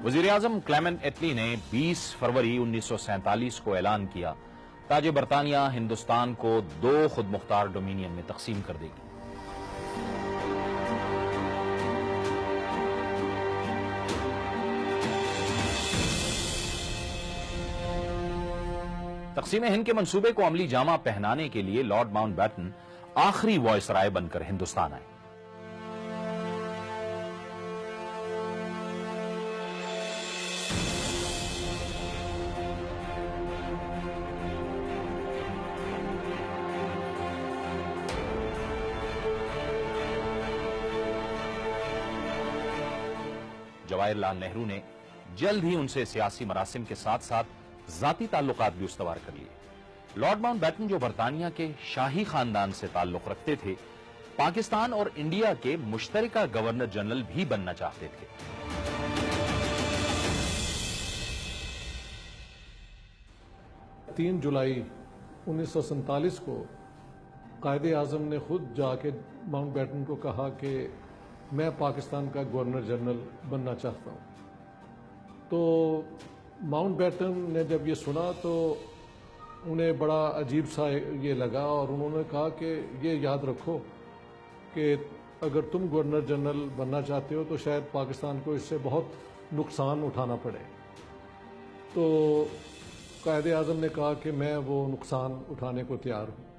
وزیر اعظم کلیمنٹ ایٹلی نے 20 فروری 1947 کو اعلان کیا تاج برطانیہ ہندوستان کو 2 خود مختار ڈومینین میں تقسیم کر دے گی۔ تقسیم ہند کے منصوبے کو عملی جامہ پہنانے کے لیے لارڈ ماؤنٹ بیٹن آخری وائس رائے بن کر ہندوستان آئے۔ جواہر لال نہرو نے جلد ہی ان سے سیاسی مراسم کے ساتھ ساتھ ذاتی تعلقات بھی استوار کر لیے۔ لارڈ ماؤنٹ بیٹن جو برطانیہ کے شاہی خاندان سے تعلق رکھتے تھے، پاکستان اور انڈیا کے مشترکہ گورنر جنرل بھی بننا چاہتے تھے۔ 3 جولائی 1947 کو قائد اعظم نے خود جا کے ماؤنٹ بیٹن کو کہا کہ میں پاکستان کا گورنر جنرل بننا چاہتا ہوں۔ تو ماؤنٹ بیٹن نے جب یہ سنا تو انہیں بڑا عجیب سا یہ لگا، اور انہوں نے کہا کہ یہ یاد رکھو کہ اگر تم گورنر جنرل بننا چاہتے ہو تو شاید پاکستان کو اس سے بہت نقصان اٹھانا پڑے۔ تو قائد اعظم نے کہا کہ میں وہ نقصان اٹھانے کو تیار ہوں۔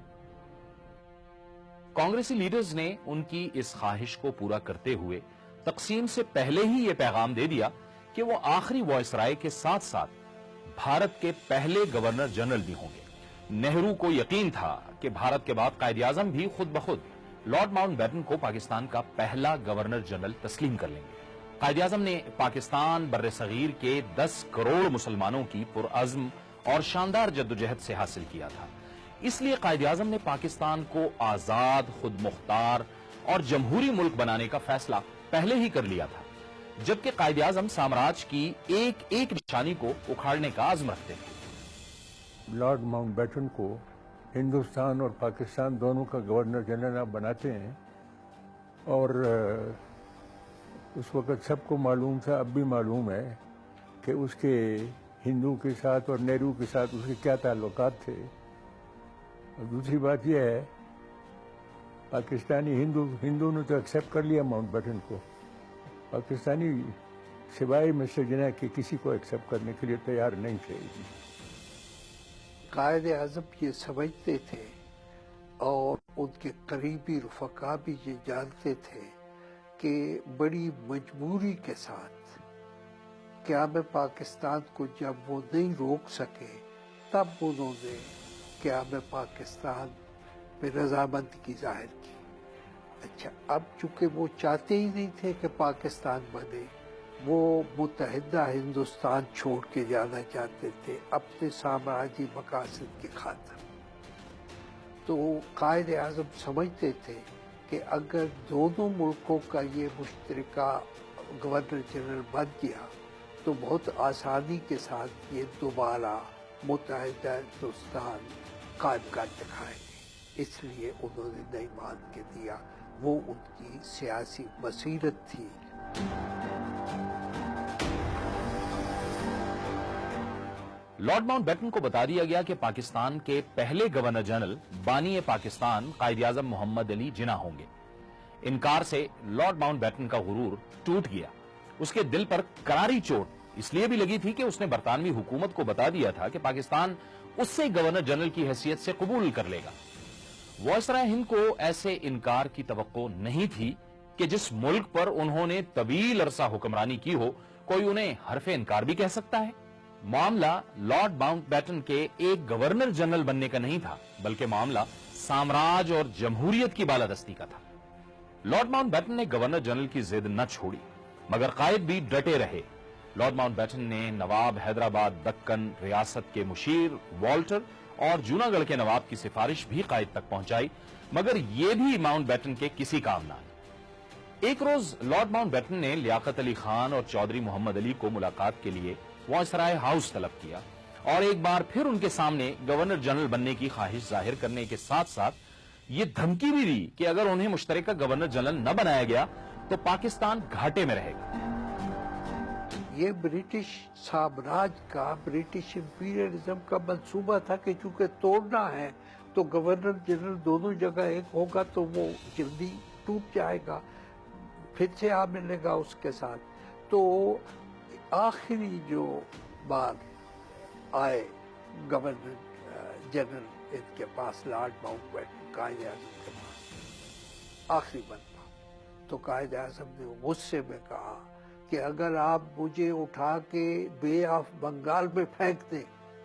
کانگریسی لیڈرز نے ان کی اس خواہش کو پورا کرتے ہوئے تقسیم سے پہلے ہی یہ پیغام دے دیا کہ وہ آخری وائس رائے کے ساتھ ساتھ بھارت کے پہلے گورنر جنرل بھی ہوں گے۔ نہرو کو یقین تھا کہ بھارت کے بعد قائد اعظم بھی خود بخود لارڈ ماؤنٹ بیٹن کو پاکستان کا پہلا گورنر جنرل تسلیم کر لیں گے۔ قائد اعظم نے پاکستان بر صغیر کے 10 کروڑ مسلمانوں کی پرعزم اور شاندار جدوجہد سے حاصل کیا تھا۔ اس لیے قائد اعظم نے پاکستان کو آزاد، خود مختار اور جمہوری ملک بنانے کا فیصلہ پہلے ہی کر لیا تھا، جبکہ قائد اعظم سامراج کی ایک ایک نشانی کو اکھاڑنے کا عزم رکھتے تھے۔ لارڈ ماؤنٹ بیٹن کو ہندوستان اور پاکستان دونوں کا گورنر جنرل آپ بناتے ہیں، اور اس وقت سب کو معلوم تھا، اب بھی معلوم ہے کہ اس کے ہندو کے ساتھ اور نہرو کے ساتھ اس کے کیا تعلقات تھے۔ اور دوسری بات یہ ہے، پاکستانی ہندو نے تو ایکسیپٹ کر لیا ماؤنٹ بیٹن کو، پاکستانی سوائے مسٹر جناح کے کسی کو ایکسیپٹ کرنے کے لیے تیار نہیں تھے۔ قائد اعظم یہ سمجھتے تھے اور ان کے قریبی رفقا بھی یہ جانتے تھے کہ بڑی مجبوری کے ساتھ قیام پاکستان کو جب وہ نہیں روک سکے، تب انہوں نے قیام پاکستان پہ رضامندی ظاہر کی۔ اچھا، اب چونکہ وہ چاہتے ہی نہیں تھے کہ پاکستان بنے، وہ متحدہ ہندوستان چھوڑ کے جانا چاہتے تھے اپنے سامراجی مقاصد کی خاطر۔ تو قائد اعظم سمجھتے تھے کہ اگر دونوں ملکوں کا یہ مشترکہ گورنر جنرل بن گیا تو بہت آسانی کے ساتھ یہ دوبارہ متحدہ ہندوستان قائم کر دکھائیں گے۔ اس لیے انہوں نے نہیں مان کے دیا، وہ ان کی سیاسی بصیرت تھی۔ لارڈ ماؤنٹ بیٹن کو بتا دیا گیا کہ پاکستان کے پہلے گورنر جنرل بانی پاکستان قائد اعظم محمد علی جناح ہوں گے۔ انکار سے لارڈ ماؤنٹ بیٹن کا غرور ٹوٹ گیا۔ اس کے دل پر کراری چوٹ اس لیے بھی لگی تھی کہ اس نے برطانوی حکومت کو بتا دیا تھا کہ پاکستان اس سے گورنر جنرل کی حیثیت سے قبول کر لے گا۔ وائسرائے ہند کو ایسے انکار کی توقع نہیں تھی کہ جس ملک پر انہوں نے طویل عرصہ حکمرانی کی ہو کوئی انہیں حرف انکار بھی کہہ سکتا ہے۔ معاملہ لارڈ ماؤنٹ بیٹن کے ایک گورنر جنرل بننے کا نہیں تھا، بلکہ معاملہ سامراج اور جمہوریت کی بالادستی کا تھا۔ لارڈ ماؤنٹ بیٹن نے گورنر جنرل کی ضد نہ چھوڑی، مگر قائد بھی ڈٹے رہے۔ لارڈ ماؤنٹ بیٹن نے نواب حیدرآباد دکن ریاست کے مشیر والٹر اور جوناگڑھ کے نواب کی سفارش بھی قائد تک پہنچائی، مگر یہ بھی ماؤنٹ بیٹن کے کسی کام نہ آئی۔ ایک روز لارڈ ماؤنٹ بیٹن نے لیاقت علی خان اور چودھری محمد علی کو ملاقات کے لیے وائسرائے ہاؤس طلب کیا، اور ایک بار پھر ان کے سامنے گورنر جنرل بننے کی خواہش ظاہر کرنے کے ساتھ ساتھ یہ دھمکی بھی دی کہ اگر انہیں مشترکہ گورنر جنرل نہ بنایا گیا تو پاکستان گھاٹے میں رہے گا۔ یہ برٹش سامراج کا، برٹش امپیریلزم کا منصوبہ تھا کہ چونکہ توڑنا ہے تو گورنر جنرل دونوں جگہ ایک ہوگا تو وہ جلدی ٹوٹ جائے گا، پھر سے آ ملے گا اس کے ساتھ. تو آخری جو بار آئے گورنر جنرل ان کے پاس، lord Mount beaten Quaid Azam کے پاس، آخری مرتبہ، تو قائد اعظم نے غصے میں کہا کہ اگر آپ مجھے اٹھا کے بے آف بنگال میں پھینک دیں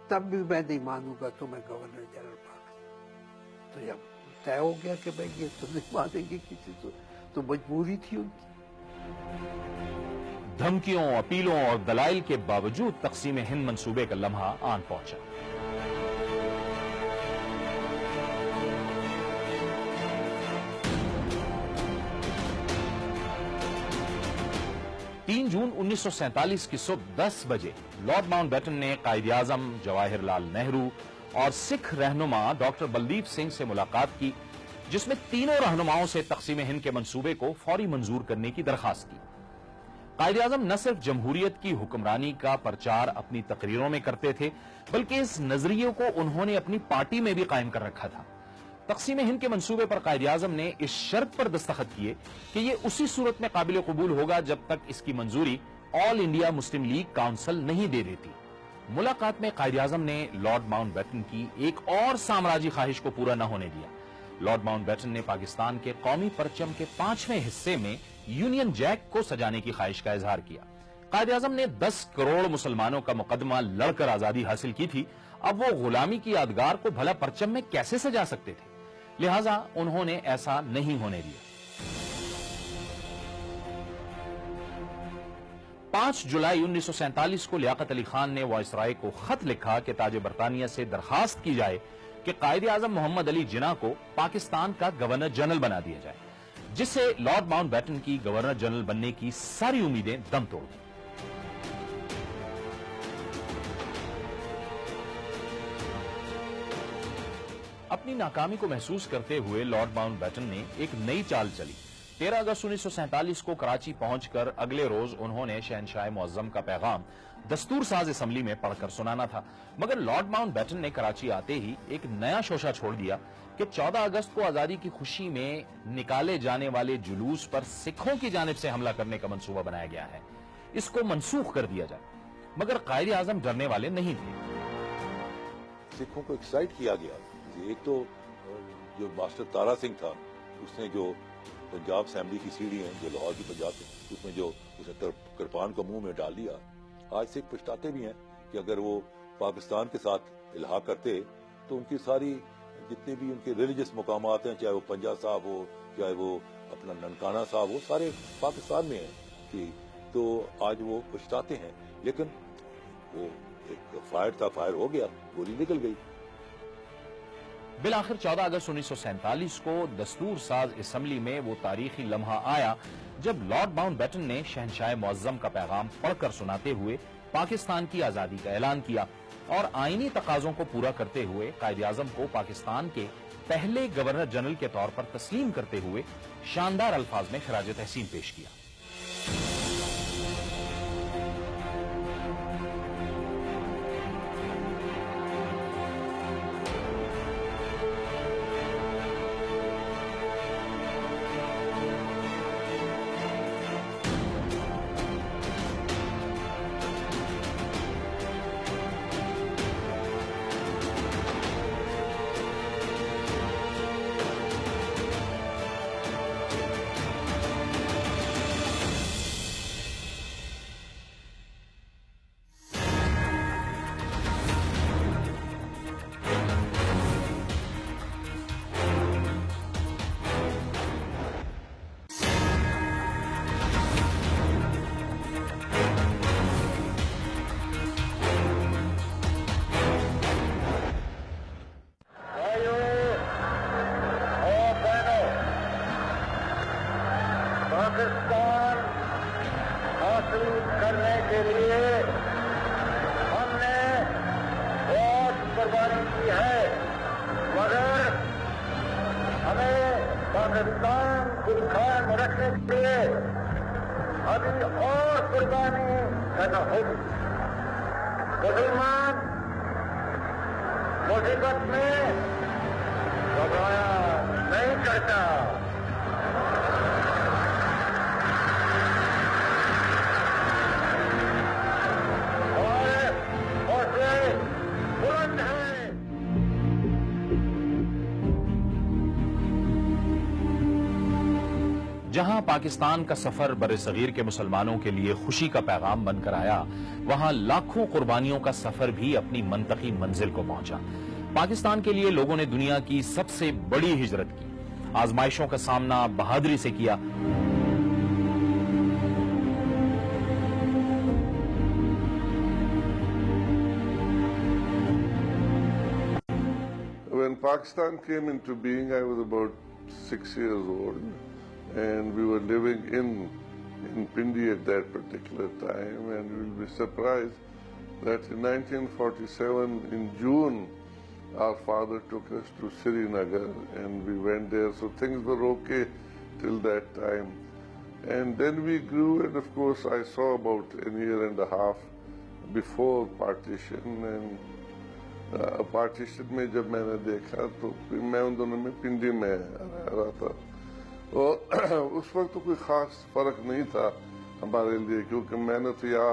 تب بھی میں نہیں مانوں گا تمہیں گورنر جنرل پاکستان. تو جب طے ہو گیا کہ بھائی یہ تو نہیں مانیں گے کسی تو مجبوری تھی ان کی. دھمکیوں، اپیلوں اور دلائل کے باوجود تقسیم ہند منصوبے کا لمحہ آن پہنچا. 3 جون 1947 کی صبح 10 بجے لارڈ ماؤنٹ بیٹن نے قائد اعظم جواہر لال نہرو اور سکھ رہنما ڈاکٹر بلدیپ سنگھ سے ملاقات کی، جس میں تینوں رہنماؤں سے تقسیم ہند کے منصوبے کو فوری منظور کرنے کی درخواست کی. قائد اعظم نہ صرف جمہوریت کی حکمرانی کا پرچار اپنی تقریروں میں کرتے تھے، بلکہ اس نظریے کو انہوں نے اپنی پارٹی میں بھی قائم کر رکھا تھا. تقسیم ہند کے منصوبے پر قائد اعظم نے اس شرط پر دستخط کیے کہ یہ اسی صورت میں قابل قبول ہوگا جب تک اس کی منظوری آل انڈیا مسلم لیگ کاؤنسل نہیں دے دیتی. ملاقات میں قائد اعظم نے لارڈ ماؤنٹ بیٹن کی ایک اور سامراجی خواہش کو پورا نہ ہونے دیا. لارڈ ماؤنٹ بیٹن نے پاکستان کے قومی پرچم کے 5ویں حصے میں یونین جیک کو سجانے کی خواہش کا اظہار کیا. قائد اعظم نے 10 کروڑ مسلمانوں کا مقدمہ لڑ کر آزادی حاصل کی تھی، اب وہ غلامی کی یادگار کو بھلا پرچم میں کیسے سجا سکتے تھے؟ لہٰذا انہوں نے ایسا نہیں ہونے دیا. 5 جولائی 1947 کو لیاقت علی خان نے وائسرائے کو خط لکھا کہ تاج برطانیہ سے درخواست کی جائے کہ قائد اعظم محمد علی جناح کو پاکستان کا گورنر جنرل بنا دیا جائے، جس سے لارڈ ماؤنٹ بیٹن کی گورنر جنرل بننے کی ساری امیدیں دم توڑ دیں. اپنی ناکامی کو محسوس کرتے ہوئے لارڈ ماؤنٹ بیٹن نے ایک نئی چال چلی. 13 اگست 1947 کو کراچی پہنچ کر اگلے روز انہوں نے شہنشاہ معظم کا پیغام دستور ساز اسمبلی میں پڑھ کر سنانا تھا، مگر لارڈ ماؤنٹ بیٹن نے کراچی آتے ہی ایک نیا شوشہ چھوڑ دیا کہ 14 اگست کو آزادی کی خوشی میں نکالے جانے والے جلوس پر سکھوں کی جانب سے حملہ کرنے کا منصوبہ بنایا گیا ہے، اس کو منسوخ کر دیا جائے. مگر قائد اعظم ڈرنے والے نہیں تھے. سکھوں کو ایکسائٹ کیا گیا. ایک تو جو ماسٹر تارا سنگھ تھا، اس نے جو پنجاب اسمبلی کی سیڑھی ہیں جو لاہور کی پنجاب سے، اس میں جو اس نے کرپان کو منہ میں ڈال دیا. آج سکھ پچھتاتے بھی ہیں کہ اگر وہ پاکستان کے ساتھ الحاق کرتے تو ان کی ساری جتنے بھی ان کے ریلیجس مقامات ہیں، چاہے وہ پنجا صاحب ہو، چاہے وہ اپنا ننکانہ صاحب ہو، سارے پاکستان میں ہیں کہ تو آج وہ پچھتاتے ہیں. لیکن وہ ایک فائر تھا، فائر ہو گیا، گولی نکل گئی. بالآخر 14 اگست 1947 کو دستور ساز اسمبلی میں وہ تاریخی لمحہ آیا جب لارڈ ماؤنٹ بیٹن نے شہنشاہ معظم کا پیغام پڑھ کر سناتے ہوئے پاکستان کی آزادی کا اعلان کیا اور آئینی تقاضوں کو پورا کرتے ہوئے قائد اعظم کو پاکستان کے پہلے گورنر جنرل کے طور پر تسلیم کرتے ہوئے شاندار الفاظ میں خراج تحسین پیش کیا. پاکستان حاصل کرنے کے لیے ہم نے بہت قربانی کی ہے، مگر ہمیں پاکستان کو قائم رکھنے کے لیے ابھی اور قربانی کرنا ہوگی. مسلمان مصیبت میں گھبرایا نہیں کرتا. اور حوصلے بلند ہیں. جہاں پاکستان کا سفر برصغیر کے مسلمانوں کے لیے خوشی کا پیغام بن کر آیا، وہاں لاکھوں قربانیوں کا سفر بھی اپنی منطقی منزل کو پہنچا. پاکستان کے لیے لوگوں نے دنیا کی سب سے بڑی ہجرت کی، آزمائشوں کا سامنا بہادری سے کیا. When Pakistan came into being, I was about 6 years old, and we were living in Pindi at that particular time, and you will be surprised that in 1947, in June, our father took us to Srinagar, and we went there, so things were okay till that time. And then we grew, and of course I saw about a year and a half before partition, and partition میں جب میں نے دیکھا تو میں ان دونوں میں پنڈی میں رہ رہا تھا، اور اس وقت تو کوئی خاص فرق نہیں تھا ہمارے لیے، کیونکہ میں نے تو یا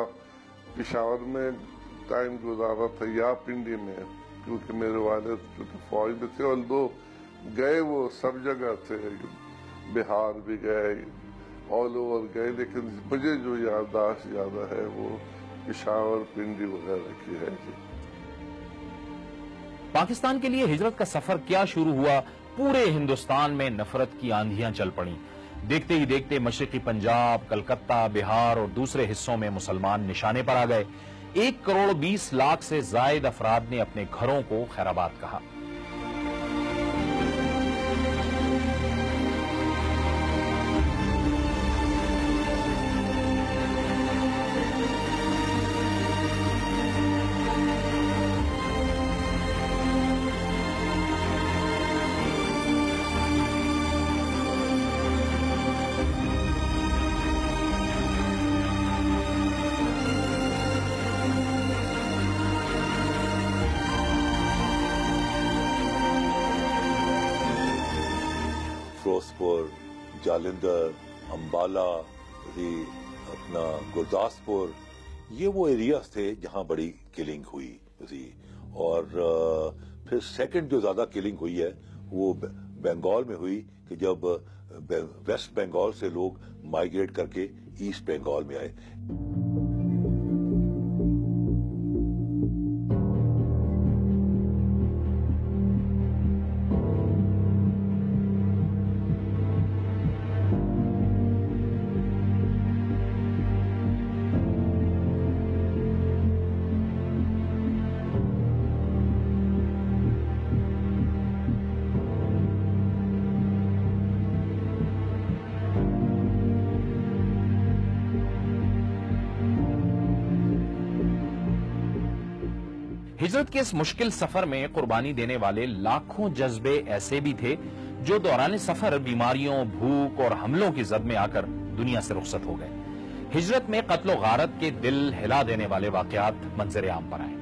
پشاور میں ٹائم گزارا تھا یا پنڈی میں، کیونکہ میرے والد چونکہ فوج میں تھے، اور دو گئے وہ سب جگہ تھے، بہار بھی گئے، آل اوور گئے، لیکن مجھے جو یادداشت زیادہ ہے وہ پشاور پنڈی وغیرہ کی ہے. جی پاکستان کے لیے ہجرت کا سفر کیا شروع ہوا، پورے ہندوستان میں نفرت کی آندھیاں چل پڑیں. دیکھتے ہی دیکھتے مشرقی پنجاب، کلکتہ، بہار اور دوسرے حصوں میں مسلمان نشانے پر آ گئے. 1,20,00,000 سے زائد افراد نے اپنے گھروں کو خیرآباد کہا. فیروزپور، جالندھر، امبالہ، اپنا گرداسپور، یہ وہ ایریاز تھے جہاں بڑی کلنگ ہوئی. اور پھر سیکنڈ جو زیادہ کلنگ ہوئی ہے وہ بنگال میں ہوئی، کہ جب ویسٹ بنگال سے لوگ مائیگریٹ کر کے ایسٹ بنگال میں آئے. ہجرت کے اس مشکل سفر میں قربانی دینے والے لاکھوں جذبے ایسے بھی تھے جو دوران سفر بیماریوں، بھوک اور حملوں کی زد میں آ کر دنیا سے رخصت ہو گئے. ہجرت میں قتل و غارت کے دل ہلا دینے والے واقعات منظر عام پر آئے.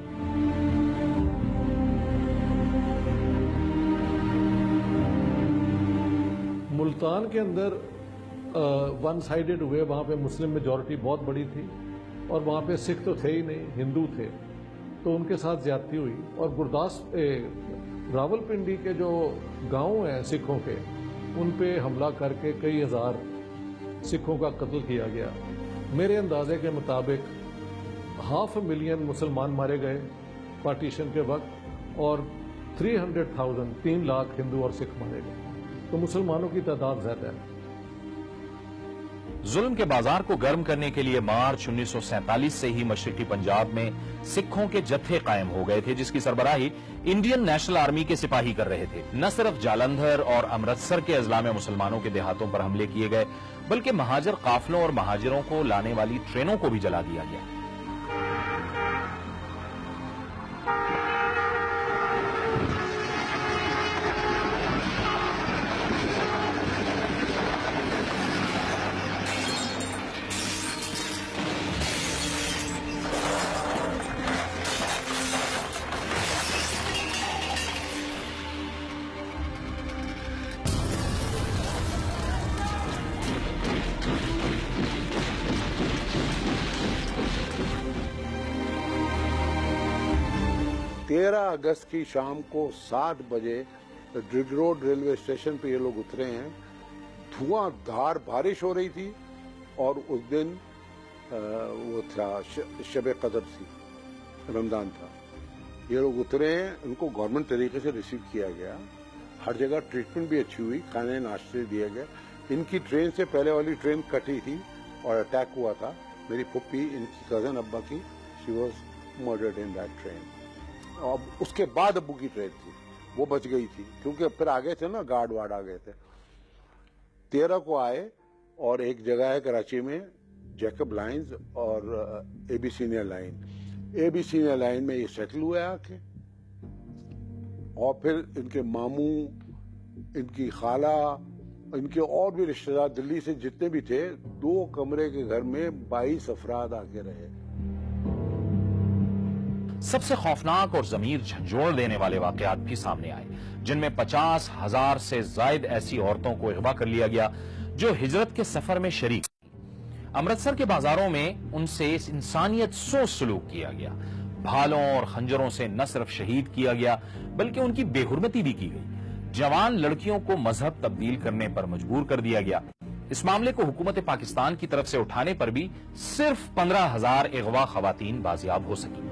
ملتان کے اندر ون سائیڈڈ ہوئے، وہاں پہ مسلم میجورٹی بہت بڑی تھی، اور وہاں پہ سکھ تو تھے ہی نہیں، ہندو تھے، تو ان کے ساتھ زیادتی ہوئی. اور راول پنڈی کے جو گاؤں ہیں سکھوں کے، ان پہ حملہ کر کے کئی ہزار سکھوں کا قتل کیا گیا. میرے اندازے کے مطابق 500,000 مسلمان مارے گئے پارٹیشن کے وقت، اور 300,000 3 لاکھ ہندو اور سکھ مارے گئے. تو مسلمانوں کی تعداد زیادہ ہے. ظلم کے بازار کو گرم کرنے کے لیے مارچ 1947 سے ہی مشرقی پنجاب میں سکھوں کے جتھے قائم ہو گئے تھے، جس کی سربراہی انڈین نیشنل آرمی کے سپاہی کر رہے تھے. نہ صرف جالندھر اور امرتسر کے اضلاع میں مسلمانوں کے دیہاتوں پر حملے کیے گئے، بلکہ مہاجر قافلوں اور مہاجروں کو لانے والی ٹرینوں کو بھی جلا دیا گیا. तेरह अगस्त की शाम को 7 बजे ड्रिग रोड रेलवे स्टेशन पे ये लोग उतरे हैं। धुआंधार बारिश हो रही थी और उस दिन वो था शब कदर थी, रमजान था। ये लोग उतरे हैं, उनको गवर्नमेंट तरीके से रिसीव किया गया, हर जगह ट्रीटमेंट भी अच्छी हुई, खाने नाश्ते दिए गए। इनकी ट्रेन से पहले वाली ट्रेन कटी थी और अटैक हुआ था। मेरी पुप्पी, इनकी कजन अब्बा की, she was murdered in that train. और उसके बाद अब्बू की ट्रेन थी, वो बच गई थी क्योंकि फिर आ गए थे ना, गार्ड वार्ड आ गए थे। 13 को आए और एक जगह है कराची में जैकब लाइन्स और एबी सीनियर लाइन। एबी सीनियर लाइन में ये सेटल हुए आके, और फिर इनके मामू, इनकी खाला, इनके और भी रिश्तेदार दिल्ली से जितने भी थे, 2 कमरे के घर में 22 अफराद आके रहे। सबसे खौफनाक और जमीर झंझोड़ देने वाले वाकयात भी सामने आए, जिनमें 50,000 से ज्यादा ऐसी औरतों को अगवा कर लिया गया जो हिजरत के सफर में शरीक। अमृतसर के बाजारों में उनसे इंसानियत सो सलूक किया गया। भालों और खंजरों से न सिर्फ शहीद किया गया बल्कि उनकी बेहुरमती भी की गई। जवान लड़कियों को मजहब तब्दील करने पर मजबूर कर दिया गया। इस मामले को हुकूमत पाकिस्तान की तरफ से उठाने पर भी सिर्फ 15,000 अगवा खवातीन बाजियाब हो सकी।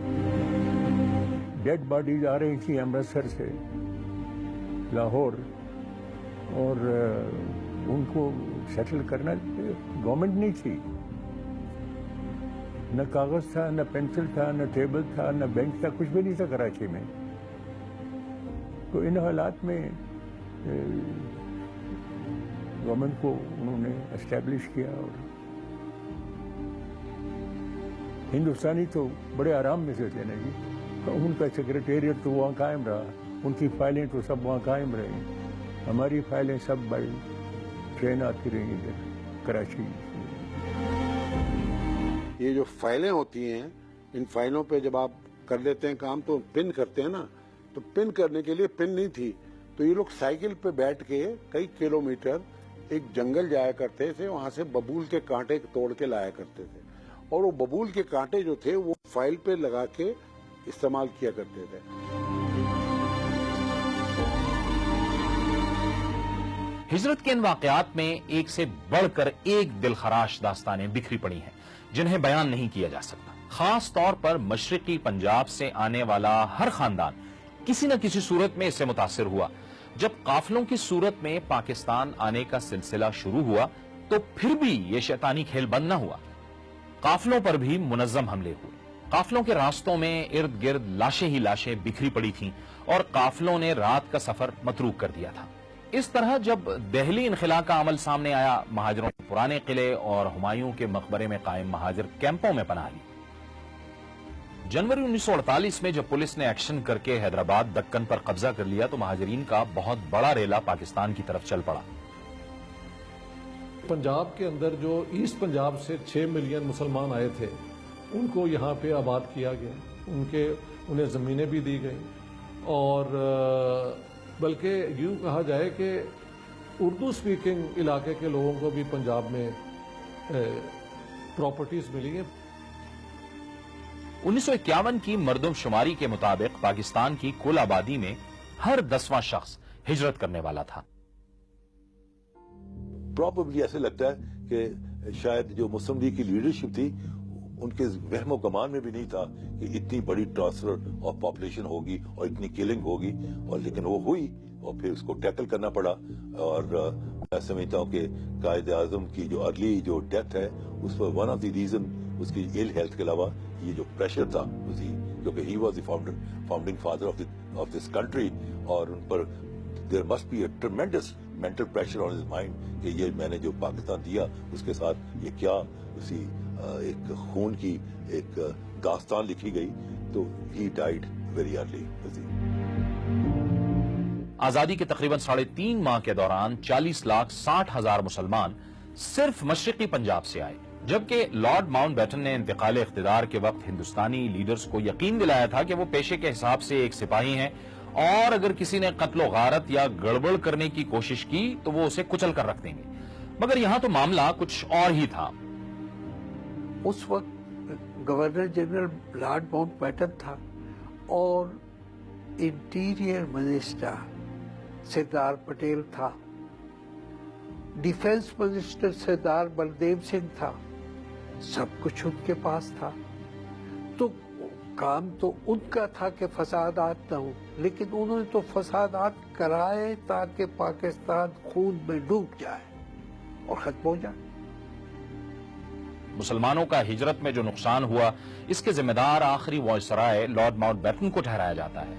डेड बॉडीज आ रही थी अमृतसर से लाहौर, और उनको सेटल करना गवर्नमेंट नहीं थी। न कागज था, न पेंसिल था, न टेबल था, न बेंच था, कुछ भी नहीं था कराची में। तो इन हालात में गवर्नमेंट को उन्होंने एस्टैब्लिश किया, और हिंदुस्तानी तो बड़े आराम में से थे ना जी। उनका सेक्रेटेरिएट तो वहाँ कायम रहा, उनकी फाइलें तो सब वहाँ कायम रही। हमारी फाइलें सब बाई ट्रेन आती रही इधर कराची। ये जो फाइलें होती हैं, इन फाइलों पे जब आप कर लेते हैं काम तो पिन करते हैं ना, तो पिन करने के लिए पिन नहीं थी, तो ये लोग साइकिल पे बैठ के कई किलोमीटर एक जंगल जाया करते थे, वहां से बबूल के कांटे तोड़ के लाया करते थे, और वो बबूल के कांटे जो थे वो फाइल पे लगा के इस्तेमाल किया करते थे। हिजरत के इन वाकयात में एक से बढ़कर एक दिलखराश दास्तानें बिखरी पड़ी हैं जिन्हें बयान नहीं किया जा सकता। खास तौर पर मशरिकी पंजाब से आने वाला हर खानदान किसी न किसी सूरत में इससे मुतासिर हुआ। जब काफिलों की सूरत में पाकिस्तान आने का सिलसिला शुरू हुआ तो फिर भी ये शैतानी खेल बंद न हुआ। काफिलों पर भी मुनज्जम हमले हुए। काफिलों के रास्तों में इर्द गिर्द लाशें ही लाशें बिखरी पड़ी थीं और काफिलों ने रात का सफर मतरूक कर दिया था। इस तरह जब दहली इनखला का अमल सामने आया, महाजरों ने पुराने किले और हुमायूं के मकबरे में कायम महाजर कैंपों में पनाह ली। जनवरी 1948 में जब पुलिस ने एक्शन करके हैदराबाद दक्कन पर कब्जा कर लिया तो महाजरीन का बहुत बड़ा रेला पाकिस्तान की तरफ चल पड़ा। पंजाब के अंदर जो ईस्ट पंजाब से 6 मिलियन मुसलमान आए थे, उनको यहाँ पे आबाद किया गया, उन्हें ज़मीनें भी दी गई, और बल्कि यूँ कहा जाए कि उर्दू स्पीकिंग इलाके के लोगों को भी पंजाब में प्रॉपर्टीज मिली हैं। 1951 की मर्दमशुमारी के मुताबिक पाकिस्तान की कुल आबादी में हर 10वां शख्स हिजरत करने वाला था। प्रॉबेबली ऐसे लगता है कि शायद जो मुस्लिम लीग की लीडरशिप थी उनके वहमो गमान में भी नहीं था कि इतनी बड़ी ट्रांसफर ऑफ पॉपुलेशन होगी और इतनी किलिंग होगी, और लेकिन वो हुई और फिर उसको टैकल करना पड़ा। और मैं समझता हूँ कि कायद आजम की जो अर्ली जो डेथ है उस पर वन ऑफ द रीजन उसकी इल हेल्थ के अलावा ये जो प्रेशर था उसी, क्योंकि he was the founding father of this country, और उन पर there must be a tremendous mental pressure on his mind कि ये मैंने जो पाकिस्तान दिया उसके साथ ये क्या उसी एक खून की एक दास्तान लिखी गई। तो ही डाइड वेरी अर्ली। आजादी के तकरीबन 3.5 माह के दौरान 40,60,000 मुसलमान सिर्फ मशरिकी पंजाब से आए, जबकि लॉर्ड माउंटबेटन ने इंतकाल इख्तिदार के वक्त हिंदुस्तानी लीडर्स को यकीन दिलाया था कि वो पेशे के हिसाब से एक सिपाही हैं और अगर किसी ने कत्लो गारत या गड़बड़ करने की कोशिश की तो वो उसे कुचल कर रख देंगे। मगर यहां तो मामला कुछ और ही था। उस वक्त गवर्नर जनरल लॉर्ड माउंटबेटन था और इंटीरियर मिनिस्टर सरदार पटेल था, डिफेंस मिनिस्टर सरदार बलदेव सिंह था, सब कुछ उनके पास था। तो काम तो उनका था कि फसादात न हो, लेकिन उन्होंने तो फसादात कराए ताकि पाकिस्तान खून में डूब जाए और खत्म हो जाए। मुसलमानों का हिजरत में जो नुकसान हुआ, इसके जिम्मेदार आखिरी वायसराय लॉर्ड माउंटबेटन को ठहराया जाता है।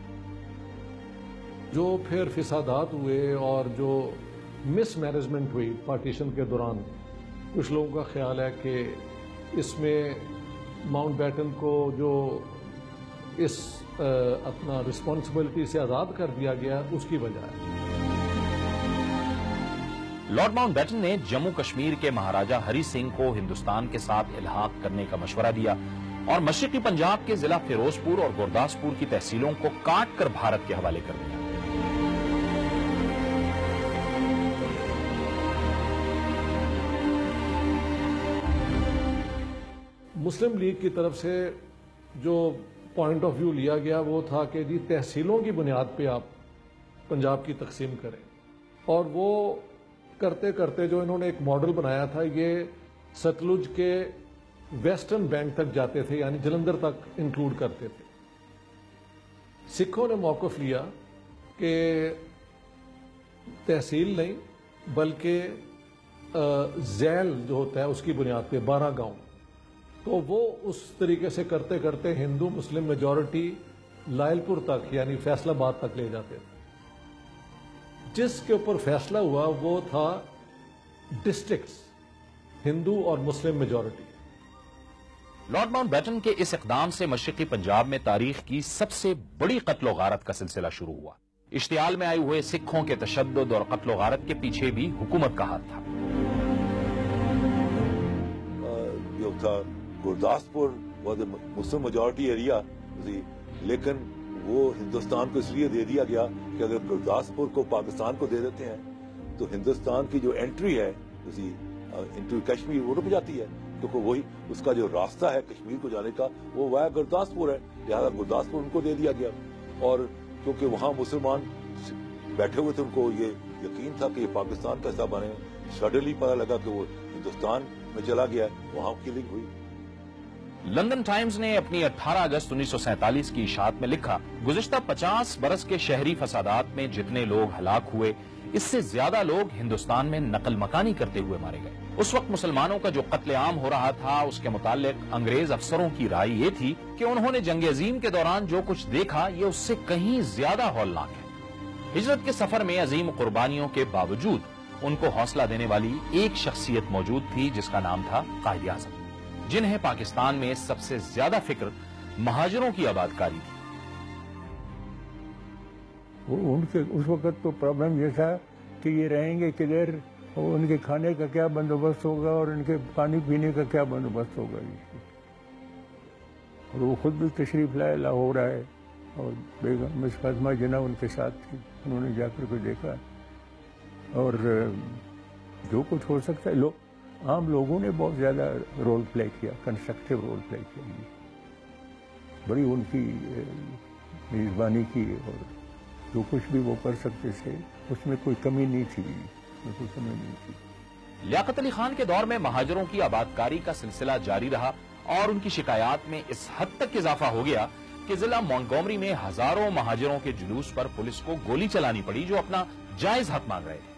जो फिर फिसादात हुए और जो मिसमैनेजमेंट हुई पार्टीशन के दौरान, कुछ लोगों का ख्याल है कि इसमें माउंटबेटन को जो इस अपना रिस्पॉन्सिबिलिटी से आज़ाद कर दिया गया, उसकी वजह है। लॉर्ड माउंटबेटन ने जम्मू कश्मीर के महाराजा हरि सिंह को हिंदुस्तान के साथ इल्हाक करने का मशवरा दिया और मशरिकी पंजाब के जिला फिरोजपुर और गुरदासपुर की तहसीलों को काट कर भारत के हवाले कर दिया। मुस्लिम लीग की तरफ से जो पॉइंट ऑफ व्यू लिया गया वो था कि जी तहसीलों की बुनियाद पे आप पंजाब की तकसीम करें, और वो करते करते जो इन्होंने एक मॉडल बनाया था, ये सतलुज के वेस्टर्न बैंक तक जाते थे, यानी जलंधर तक इंक्लूड करते थे। सिखों ने मौक़िफ़ लिया कि तहसील नहीं बल्कि ज़ैल जो होता है उसकी बुनियाद पे 12 गांव, तो वो उस तरीके से करते करते हिंदू मुस्लिम मेजॉरिटी लायलपुर तक यानी फैसलाबाद तक ले जाते थे। जिसके ऊपर फैसला हुआ वो था डिस्ट्रिक्ट्स, हिंदू और मुस्लिम मेजॉरिटी। लॉर्ड माउंटबेटन के इस इकदाम से मशरिकी पंजाब में तारीख की सबसे बड़ी कत्ल गारत का सिलसिला शुरू हुआ। इश्तियाल में आए हुए सिखों के तशद्दुद और कत्ल गारत के पीछे भी हुकूमत का हाथ था। जो था Gurdaspur was a Muslim majority area, लेकिन वो हिंदुस्तान को इसलिए दे दिया गया कि अगर गुरदासपुर को पाकिस्तान को दे देते हैं तो हिंदुस्तान की जो एंट्री है इंटू कश्मीर वो रुक जाती है, क्योंकि वही उसका जो रास्ता है कश्मीर को जाने का वो वाया गुरदासपुर है, लिहाजा गुरदासपुर उनको दे दिया गया। और क्योंकि वहाँ मुसलमान बैठे हुए थे, उनको ये यकीन था कि ये पाकिस्तान का हिस्सा बने, सडनली पता लगा कि वो हिंदुस्तान में चला गया, वहाँ किलिंग हुई। लंदन टाइम्स ने अपनी 18 अगस्त 1947 की इशात में लिखा, गुज़िश्ता 50 बरस के शहरी फसादात में जितने लोग हलाक हुए, इससे ज्यादा लोग हिंदुस्तान में नकल मकानी करते हुए मारे गए। उस वक्त मुसलमानों का जो कत्लेआम हो रहा था, उसके मुतालिक अंग्रेज अफसरों की राय ये थी कि उन्होंने जंग अजीम के दौरान जो कुछ देखा ये उससे कहीं ज्यादा हौलनाक है। हिजरत के सफर में अजीम कुर्बानियों के बावजूद उनको हौसला देने वाली एक शख्सियत मौजूद थी जिसका नाम था कायदे आज़म, जिन्हें पाकिस्तान में सबसे ज्यादा फिक्र महाजरों की आबादकारी थी। उनके उस वक्त तो प्रॉब्लम ये था कि ये रहेंगे किधर, और उनके खाने का क्या बंदोबस्त होगा और उनके पानी पीने का क्या बंदोबस्त होगा। और वो खुद भी तशरीफ लाए लाहौर आए और बेगम मिस फातिमा जिन्ना उनके साथ थी, उन्होंने जाकर के देखा और जो कुछ हो सकता है आम लोगों ने बहुत ज़्यादा रोल प्ले किया, कंस्ट्रक्टिव रोल प्ले किया, बड़ी उनकी मेज़बानी की और जो कुछ भी वो कर सकते थे उसमें कोई कमी नहीं थी, कोई कमी नहीं थी। लियाकत अली खान के दौर में महाजरों की आबादकारी का सिलसिला जारी रहा और उनकी शिकायत में इस हद तक इजाफा हो गया कि जिला मॉन्टगोमरी में हजारों महाजरों के जुलूस पर पुलिस को गोली चलानी पड़ी जो अपना जायज हक मांग रहे थे।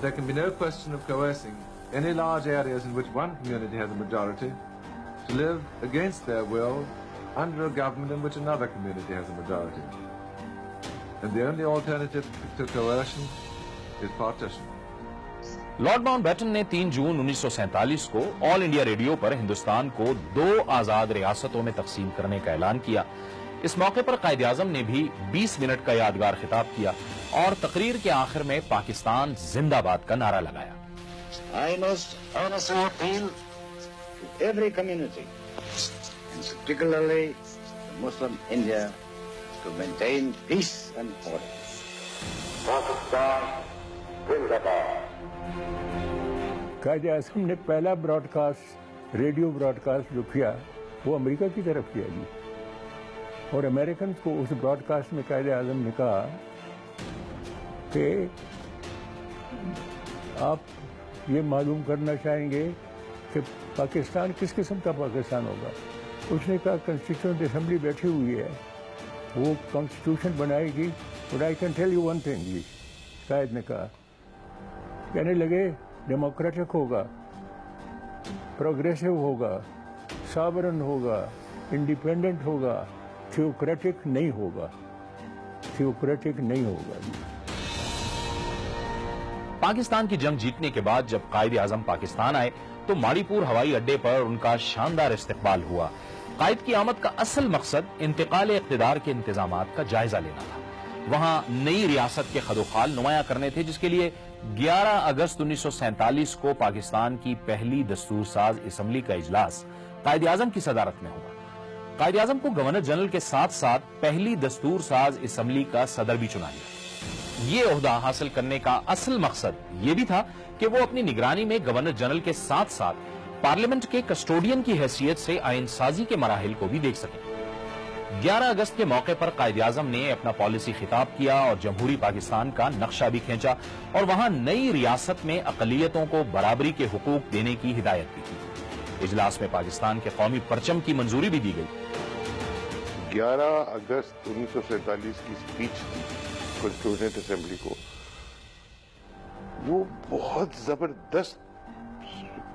There can be no question of coercing any large areas in which one community has a majority to live against their will under a government in which another community has a majority. And the only alternative to coercion is partition. Lord Mountbatten ने 3 जून 1947 को all India radio पर हिंदुस्तान को 2 आजाद रियासतों में तकसीम करने का ऐलान किया। इस मौके पर कायद-ए-आज़म ने भी 20 मिनट का यादगार खिताब किया और तकरीर के आखिर में पाकिस्तान जिंदाबाद का नारा लगाया। I must honestly appeal to every community, and particularly to Muslim India, to maintain peace and order. Pakistan Zindabad. Quaid-e-Azam ने पहला ब्रॉडकास्ट, रेडियो ब्रॉडकास्ट जो किया वो अमेरिका की तरफ किया जी, और अमेरिकन को उस ब्रॉडकास्ट में कायद-ए-आज़म ने कहा कि आप ये मालूम करना चाहेंगे कि पाकिस्तान किस किस्म का पाकिस्तान होगा। उसने कहा कॉन्स्टिट्यूशनल असेंबली बैठी हुई है, वो कॉन्स्टिट्यूशन बनाएगी, और I can tell you one thing जी, कायद ने कहा, कहने लगे डेमोक्रेटिक होगा, प्रोग्रेसिव होगा, सॉवरेन होगा, इंडिपेंडेंट होगा, थियोक्रेटिक नहीं होगा, थियोक्रेटिक नहीं होगा। पाकिस्तान की जंग जीतने के बाद जब कायद-ए-आज़म पाकिस्तान आए तो माड़ीपुर हवाई अड्डे पर उनका शानदार इस्तकबाल हुआ। कायद की आमद का असल मकसद इंतकाल इक़्तिदार के इंतजामात का जायजा लेना था। वहां नई रियासत के खदोखाल नुमाया करने थे, जिसके लिए 11 अगस्त 1947 को पाकिस्तान की पहली दस्तूर साज असम्बली का इजलास कायद-ए-आज़म की सदारत में हुआ। कायद-ए-आज़म को गवर्नर जनरल के साथ साथ पहली दस्तूर साज असम्बली का सदर भी चुना गया। ये ओहदा हासिल करने का असल मकसद ये भी था कि वो अपनी निगरानी में गवर्नर जनरल के साथ साथ पार्लियामेंट के कस्टोडियन की हैसियत से आईन साजी के मराहिल को भी देख सकें। 11 अगस्त के मौके पर कायद-ए-आज़म ने अपना पॉलिसी खिताब किया और जमहूरी पाकिस्तान का नक्शा भी खींचा और वहां नई रियासत में अकलियतों को बराबरी के हुकूक देने की हिदायत भी की। इजलास में पाकिस्तान के कौमी परचम की मंजूरी भी दी गई। 11 अगस्त 1947 की स्पीच थी कॉन्स्टिट्यूशनल असेंबली को, वो बहुत जबरदस्त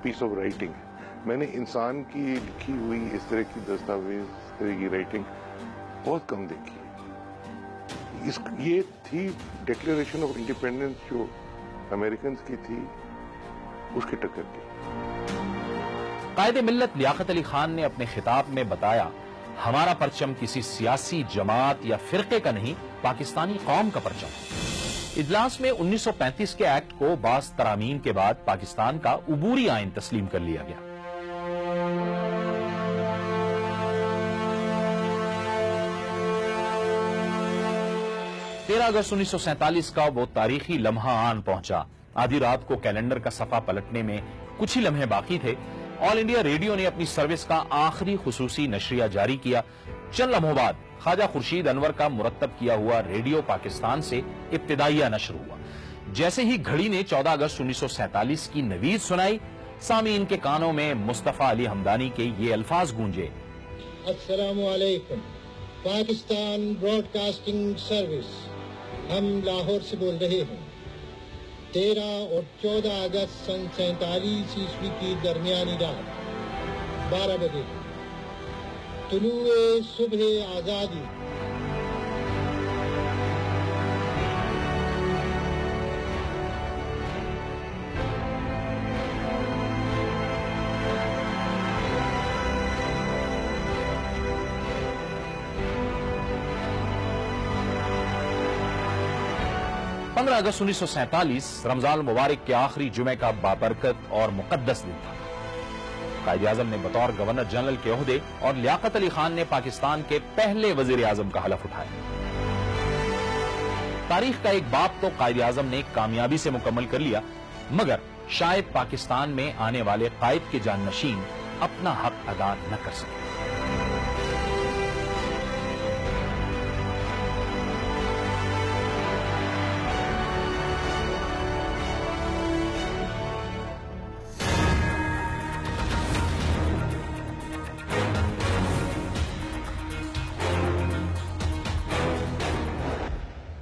पीस ऑफ राइटिंग है। मैंने इंसान की लिखी हुई इस तरह की दस्तावेज, इस तरह की राइटिंग बहुत कम देखी है। ये थी डिक्लेरेशन ऑफ इंडिपेंडेंस जो अमेरिकन की थी, उसकी टक्कर की। कायदे मिल्लत लियाकत अली खान ने अपने खिताब में बताया, हमारा परचम किसी सियासी जमात या फिरके का नहीं, पाकिस्तानी कौम का परचम है। इजलास में 1935 के एक्ट को बास तरामीम के बाद पाकिस्तान का उबूरी आइन तस्लीम कर लिया गया। अगस्त 1947 का वो तारीखी लम्हा आन पहुंचा। आधी रात को कैलेंडर का सफा पलटने में कुछ ही लम्हे बाकी थे। ऑल इंडिया रेडियो ने अपनी सर्विस का आखिरी खुसूसी नशरिया जारी किया। चंद लम्हों बाद ख्वाजा खुर्शीद अनवर का मुरत्तब किया हुआ रेडियो पाकिस्तान से इब्तिदाइया नशर हुआ। जैसे ही घड़ी ने 14 अगस्त 1947 की नवीद सुनाई, सामीन के कानों में मुस्तफा अली हमदानी के ये अल्फाज गूंजे, अस्सलामु अलैकुम, पाकिस्तान ब्रॉडकास्टिंग सर्विस, हम लाहौर से बोल रहे हैं। 13 और 14 अगस्त सन 47 ईस्वी की दरमियानी रात 12 बजे तुलुए सुबह आजादी अगस्त 1947 रमजान मुबारक के आखिरी जुमे का बाबरकत और मुकद्दस दिन था। कायद-ए-आज़म ने बतौर गवर्नर जनरल के ओहदे और लियाकत अली खान ने पाकिस्तान के पहले वजीर आजम का हलफ उठाया। तारीख का एक बाब तो कायद-ए-आज़म ने कामयाबी से मुकम्मल कर लिया, मगर शायद पाकिस्तान में आने वाले कायद के जाननशीन अपना हक अदा न कर सके।